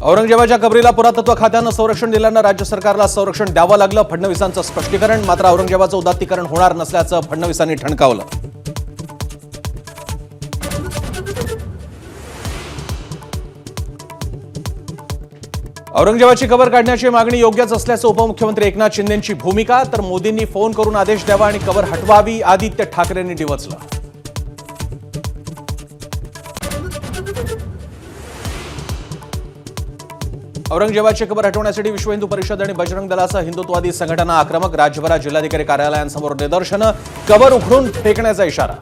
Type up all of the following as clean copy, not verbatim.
औरंगजेबाच्या कबरीला पुरातत्व खात्यानं संरक्षण दिल्यानं राज्य सरकारला संरक्षण द्यावं लागलं. फडणवीसांचं स्पष्टीकरण. मात्र औरंगजेबाचं उदात्तीकरण होणार नसल्याचं फडणवीसांनी ठणकावलं. औरंगजेबाची कबर काढण्याची मागणी योग्यच असल्याचं उपमुख्यमंत्री एकनाथ शिंदेंची भूमिका. तर मोदींनी फोन करून आदेश द्यावा आणि कबर हटवावी, आदित्य ठाकरेंनी डिवचलं. औरंगजेबाची कबर हटवण्यासाठी विश्व हिंदू परिषद आणि बजरंग दलासह हिंदुत्ववादी संघटना आक्रमक. राज्यभरात जिल्हाधिकारी कार्यालयांसमोर निदर्शनं. कबर उखडून फेकण्याचा इशारा.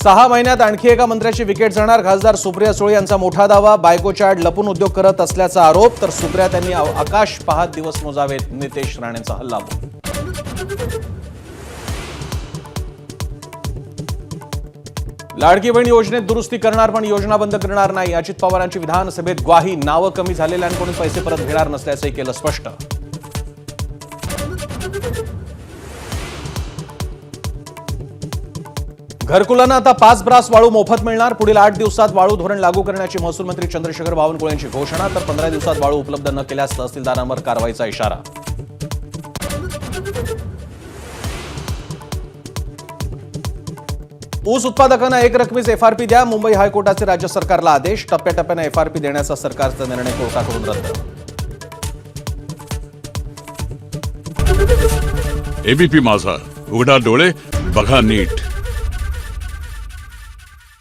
सहा महिन्यात आणखी एका मंत्र्याची विकेट जाणार. खासदार सुप्रिया सुळे यांचा मोठा दावा. बायकोच्या आड लपून उद्योग करत असल्याचा आरोप. तर सुप्रिया त्यांनी आकाश पाहत दिवस मोजावेत. नितेश राणेंचा हल्लाबोल. लाडकी बहीण योजनेत दुरुस्ती करणार पण योजना बंद करणार नाही. अजित पवारांची विधानसभेत ग्वाही. नावं कमी झालेल्यांकडून पैसे परत घेणार नसल्याचंही केलं स्पष्ट. घरकुलांना आता 5 ब्रास वाळू मोफत मिळणार. पुढील 8 दिवसात वाळू धोरण लागू करण्याची महसूल मंत्री चंद्रशेखर बावनकुळे यांची घोषणा. तर 15 दिवसात वाळू उपलब्ध न केल्यास तहसीलदारांवर कारवाईचा इशारा. ऊस उत्पादकांना एक रकमीच एफआरपी द्या. मुंबई हायकोर्टाचे राज्य सरकारला आदेश. टप्प्याटप्प्याने एफआरपी देण्याचा सरकारचा निर्णय कोर्टाकडून रद्द. एबीपी माझा, उघडा डोळे बघा नीट.